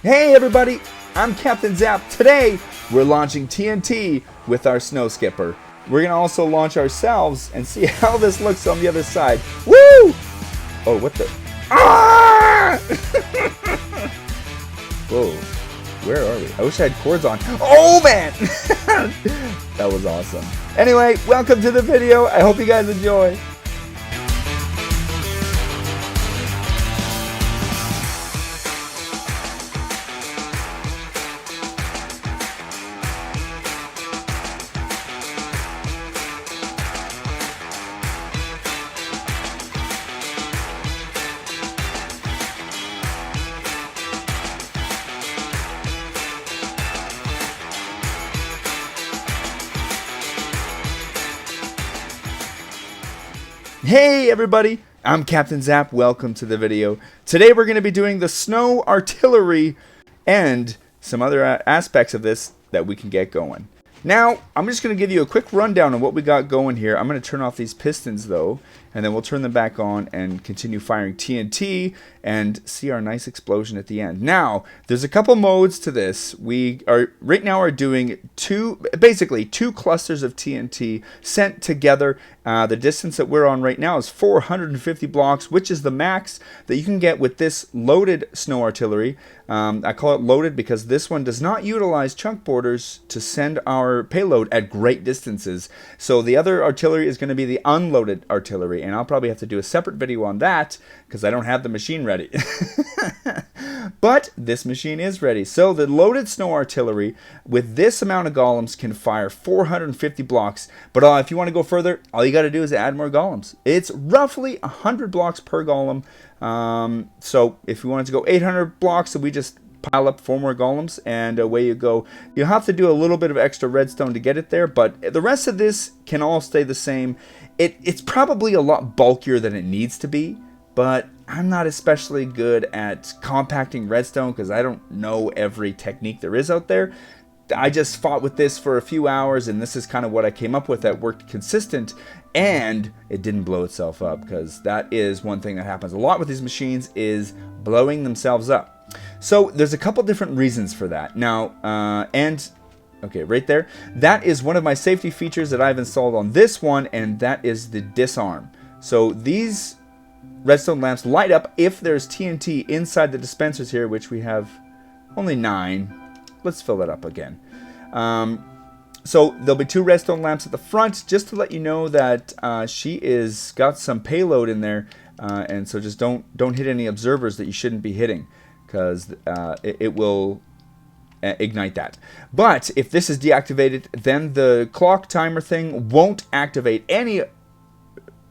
Hey everybody, I'm Captnzap. Today we're launching TNT with our snow skipper. We're gonna also launch ourselves and see how this looks on the other side. Woo! Oh, what the? Ah! Whoa, where are we? I wish I had cords on. Oh man, that was awesome. Anyway, welcome to the video. I hope you guys enjoy. Hey everybody, I'm Captnzap. Welcome to the video. Today we're going to be doing the snow artillery and some other aspects of this that we can get going. Now, I'm just going to give you a quick rundown of what we got going here. I'm going to turn off these pistons though, and then we'll turn them back on and continue firing TNT and see our nice explosion at the end. Now, there's a couple modes to this. We are right now doing basically two clusters of TNT sent together. The distance that we're on right now is 450 blocks, which is the max that you can get with this loaded snow artillery. I call it loaded because this one does not utilize chunk borders to send our payload at great distances. So the other artillery is going to be the unloaded artillery, and I'll probably have to do a separate video on that because I don't have the machine ready. But this machine is ready. So the loaded snow artillery with this amount of golems can fire 450 blocks. But if you want to go further, all you got to do is add more golems. It's roughly 100 blocks per golem. So if you wanted to go 800 blocks, so we just pile up 4 more golems and away you go. You'll have to do a little bit of extra redstone to get it there, but the rest of this can all stay the same. It's probably a lot bulkier than it needs to be, but I'm not especially good at compacting redstone because I don't know every technique there is out there. I just fought with this for a few hours, and this is kind of what I came up with that worked consistent, and it didn't blow itself up, because that is one thing that happens a lot with these machines, is blowing themselves up. So there's a couple different reasons for that. Now, okay, right there, that is one of my safety features that I've installed on this one, and that is the disarm. So these redstone lamps light up if there's TNT inside the dispensers here, which we have only 9. Let's fill that up again. So there'll be 2 redstone lamps at the front, just to let you know that she is got some payload in there, and so just don't hit any observers that you shouldn't be hitting, because it will ignite that. But if this is deactivated, then the clock timer thing won't activate any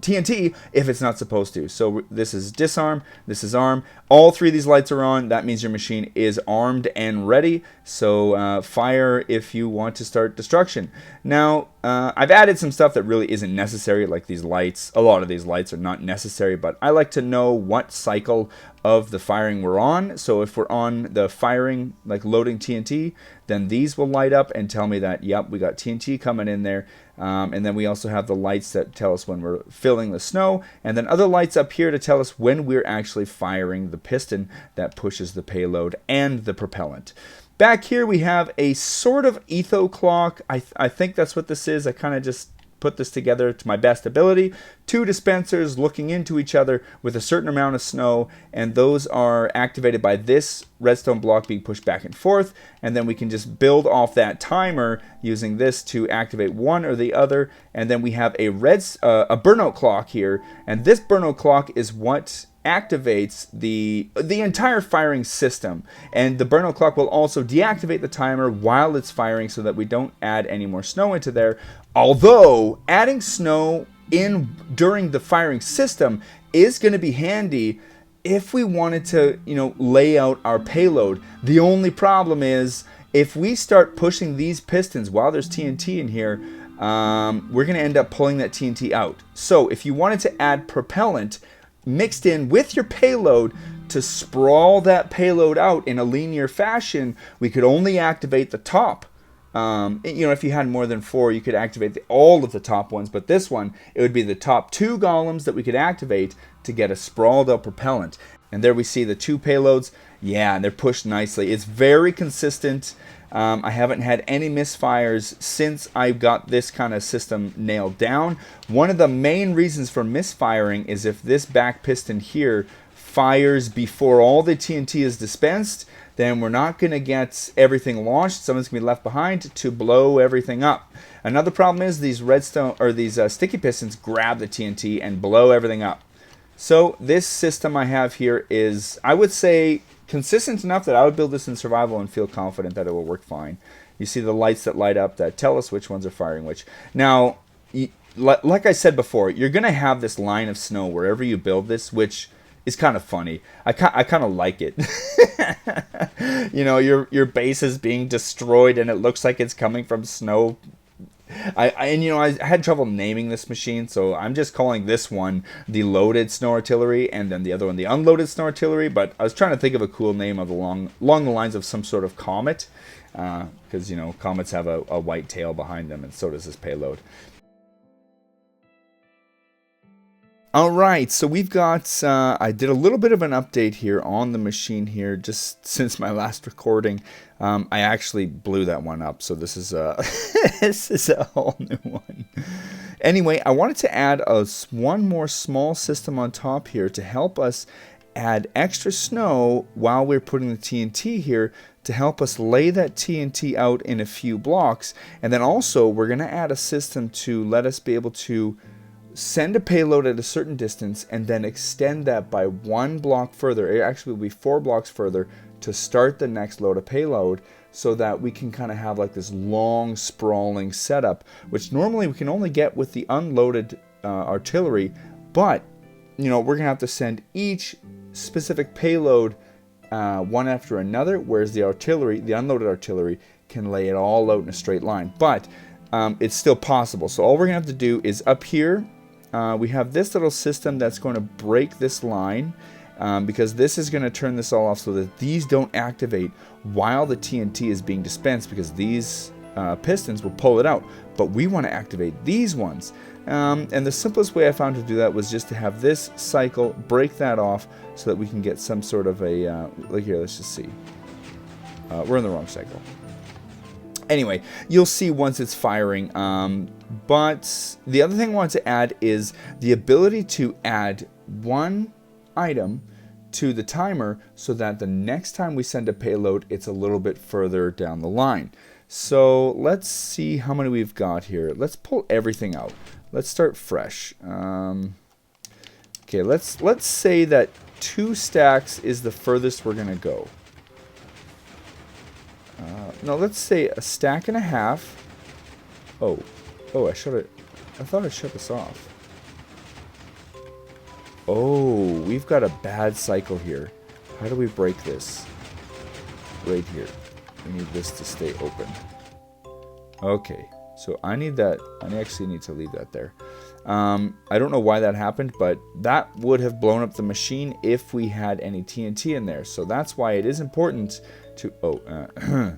TNT if it's not supposed to. So this is disarm, this is arm. All 3 of these lights are on. That means your machine is armed and ready. So fire if you want to start destruction. Now, I've added some stuff that really isn't necessary, like these lights. A lot of these lights are not necessary, but I like to know what cycle of the firing we're on. So if we're on the firing, like loading TNT, then these will light up and tell me that, yep, we got TNT coming in there. And then we also have the lights that tell us when we're filling the snow, and then other lights up here to tell us when we're actually firing the piston that pushes the payload and the propellant. Back here we have a sort of etho clock. I think that's what this is. I kind of just put this together to my best ability. 2 dispensers looking into each other with a certain amount of snow, and those are activated by this redstone block being pushed back and forth, and then we can just build off that timer using this to activate one or the other. And then we have a burnout clock here, and this burnout clock is what activates the entire firing system, and the burnout clock will also deactivate the timer while it's firing so that we don't add any more snow into there. Although adding snow in during the firing system is going to be handy if we wanted to, lay out our payload. The only problem is if we start pushing these pistons while there's TNT in here, we're going to end up pulling that TNT out. So if you wanted to add propellant mixed in with your payload to sprawl that payload out in a linear fashion, we could only activate the top. If you had more than 4, you could activate all of the top ones, but this one, it would be the top 2 golems that we could activate to get a sprawled out propellant. And there we see the 2 payloads. Yeah, and they're pushed nicely. It's very consistent. I haven't had any misfires since I got this kind of system nailed down. One of the main reasons for misfiring is if this back piston here fires before all the TNT is dispensed, then we're not going to get everything launched. Someone's going to be left behind to blow everything up. Another problem is these redstone or these sticky pistons grab the TNT and blow everything up. So this system I have here is, I would say, consistent enough that I would build this in survival and feel confident that it will work fine. You see the lights that light up that tell us which ones are firing which. Now, like I said before, you're going to have this line of snow wherever you build this, which is kind of funny. I kind of like it. You know, your base is being destroyed and it looks like it's coming from snow. And you know, I had trouble naming this machine, so I'm just calling this one the loaded snow artillery, and then the other one the unloaded snow artillery. But I was trying to think of a cool name of along the lines of some sort of comet, because you know comets have a white tail behind them, and so does this payload. Alright, so we've got, I did a little bit of an update here on the machine here, just since my last recording. I actually blew that one up, so this is a, this is a whole new one. Anyway, I wanted to add one more small system on top here to help us add extra snow while we're putting the TNT here, to help us lay that TNT out in a few blocks. And then also, we're going to add a system to let us be able to send a payload at a certain distance and then extend that by 1 block further. It actually will be 4 blocks further to start the next load of payload, so that we can kind of have like this long sprawling setup, which normally we can only get with the unloaded artillery. But you know, we're gonna have to send each specific payload one after another, whereas the artillery, the unloaded artillery, can lay it all out in a straight line. But it's still possible. So all we're gonna have to do is up here, we have this little system that's going to break this line, because this is going to turn this all off so that these don't activate while the TNT is being dispensed, because these pistons will pull it out. But we want to activate these ones. And the simplest way I found to do that was just to have this cycle, break that off, so that we can get some sort of a, look here, let's just see. We're in the wrong cycle. Anyway, you'll see once it's firing. But the other thing I want to add is the ability to add one item to the timer, so that the next time we send a payload, it's a little bit further down the line. So let's see how many we've got here. Let's pull everything out. Let's start fresh. Okay, let's say that 2 stacks is the furthest we're gonna go. No, let's say a stack and a half. Oh, I thought I shut this off. Oh, we've got a bad cycle here. How do we break this? Right here. We need this to stay open. Okay, so I need that. I actually need to leave that there. I don't know why that happened, but that would have blown up the machine if we had any TNT in there. So that's why it is important to...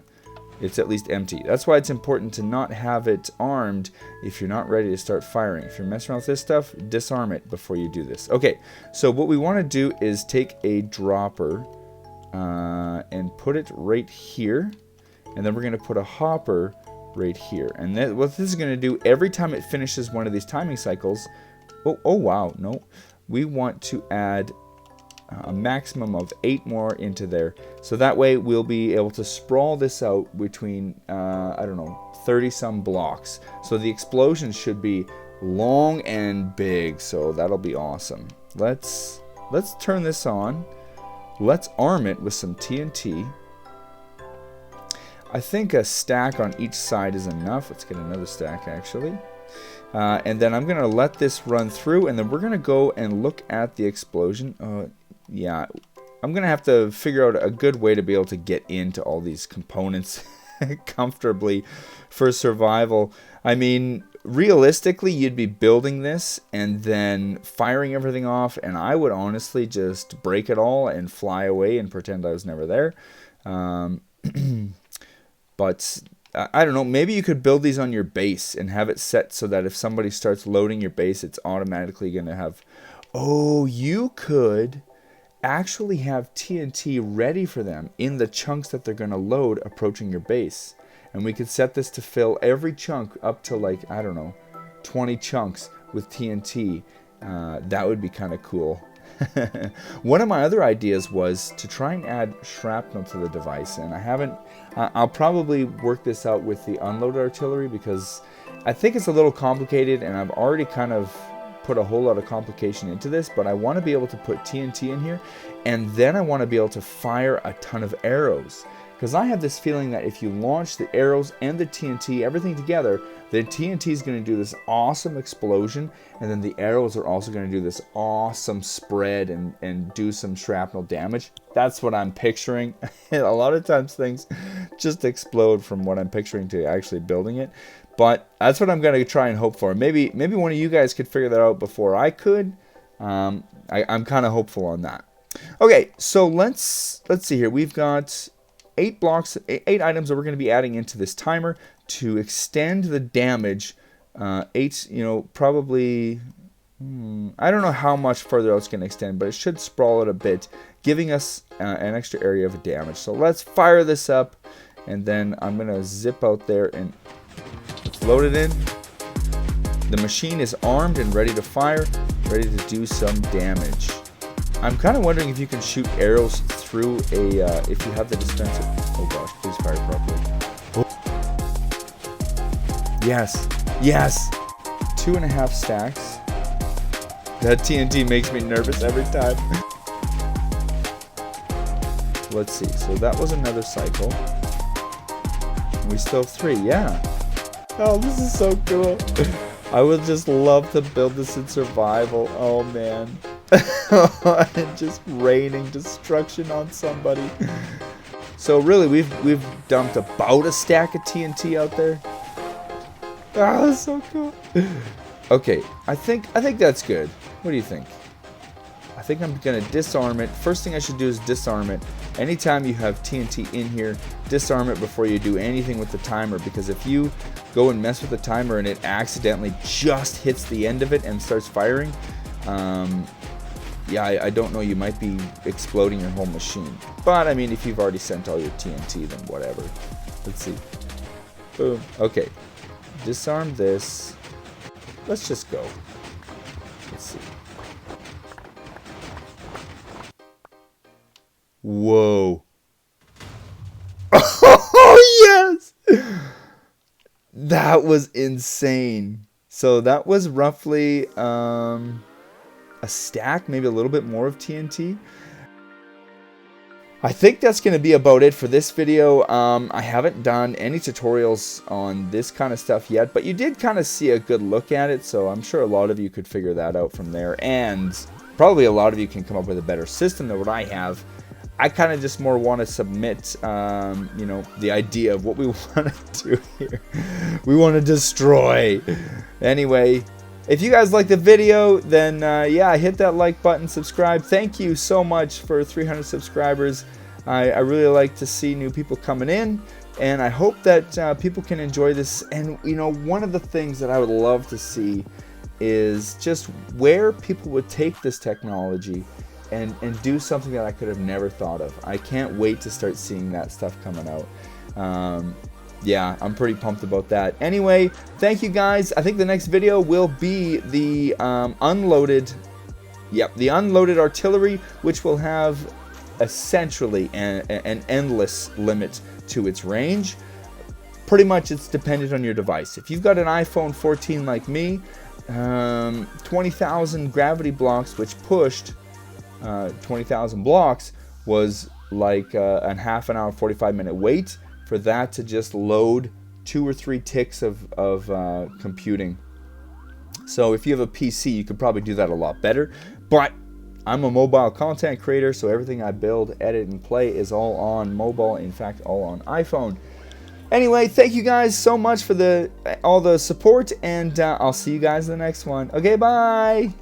it's at least empty. That's why it's important to not have it armed if you're not ready to start firing. If you're messing around with this stuff, disarm it before you do this. Okay, so what we want to do is take a dropper and put it right here. And then we're going to put a hopper right here. And then what this is going to do, every time it finishes one of these timing cycles... Oh wow, no. We want to add a maximum of 8 more into there, so that way we'll be able to sprawl this out between I don't know, 30 some blocks, so the explosion should be long and big. So that'll be awesome. Let's turn this on. Let's arm it with some TNT. I think a stack on each side is enough. Let's get another stack actually. And then I'm gonna let this run through, and then we're gonna go and look at the explosion. Yeah, I'm gonna have to figure out a good way to be able to get into all these components comfortably for survival. I mean, realistically, you'd be building this and then firing everything off, and I would honestly just break it all and fly away and pretend I was never there. But I don't know, maybe you could build these on your base and have it set so that if somebody starts loading your base, it's automatically gonna have... Oh, you could actually have TNT ready for them in the chunks that they're going to load approaching your base. And we could set this to fill every chunk up to, like, I don't know, 20 chunks with TNT. That would be kind of cool. One of my other ideas was to try and add shrapnel to the device, and I haven't. I'll probably work this out with the unloaded artillery, because I think it's a little complicated, and I've already kind of put a whole lot of complication into this, but I want to be able to put TNT in here, and then I want to be able to fire a ton of arrows, because I have this feeling that if you launch the arrows and the TNT, everything together, the TNT is going to do this awesome explosion, and then the arrows are also going to do this awesome spread and do some shrapnel damage. That's what I'm picturing. A lot of times things just explode from what I'm picturing to actually building it. But that's what I'm going to try and hope for. Maybe one of you guys could figure that out before I could. I'm kind of hopeful on that. Okay, so let's see here. We've got 8 items that we're going to be adding into this timer to extend the damage. 8, probably, I don't know how much further it's going to extend, but it should sprawl it a bit, giving us an extra area of damage. So let's fire this up, and then I'm going to zip out there and load it in. The machine is armed and ready to fire, ready to do some damage. I'm kind of wondering if you can shoot arrows through if you have the dispenser. Oh gosh, please fire properly. Oh. Yes, yes. 2.5 stacks. That TNT makes me nervous every time. Let's see, so that was another cycle. We still have 3, yeah. Oh, this is so cool. I would just love to build this in survival. Oh man. And just raining destruction on somebody. So really, we've dumped about a stack of TNT out there. Oh, that's so cool. Okay, I think that's good. What do you think? I think I'm gonna disarm it. First thing I should do is disarm it. Anytime you have TNT in here, disarm it before you do anything with the timer, because if you go and mess with the timer and it accidentally just hits the end of it and starts firing, yeah, I don't know, you might be exploding your whole machine. But I mean, if you've already sent all your TNT, then whatever. Let's see. Boom. Okay. Disarm this. Let's just go. Let's see. Whoa. Oh, yes! That was insane. So that was roughly a stack, maybe a little bit more of TNT. I think that's going to be about it for this video. I haven't done any tutorials on this kind of stuff yet, but you did kind of see a good look at it, so I'm sure a lot of you could figure that out from there, and probably a lot of you can come up with a better system than what I have. I kind of just more want to submit, the idea of what we want to do here. We want to destroy. Anyway, if you guys like the video, then yeah, hit that like button, subscribe. Thank you so much for 300 subscribers. I really like to see new people coming in, and I hope that people can enjoy this. And one of the things that I would love to see is just where people would take this technology and do something that I could have never thought of. I can't wait to start seeing that stuff coming out. Yeah, I'm pretty pumped about that. Anyway, thank you guys. I think the next video will be the unloaded artillery, which will have essentially an endless limit to its range. Pretty much it's dependent on your device. If you've got an iPhone 14 like me, 20,000 gravity blocks, which pushed 20,000 blocks, was like a half an hour, 45-minute wait for that to just load 2 or 3 ticks of computing. So if you have a PC, you could probably do that a lot better. But I'm a mobile content creator, so everything I build, edit, and play is all on mobile. In fact, all on iPhone. Anyway, thank you guys so much for all the support, and I'll see you guys in the next one. Okay, bye!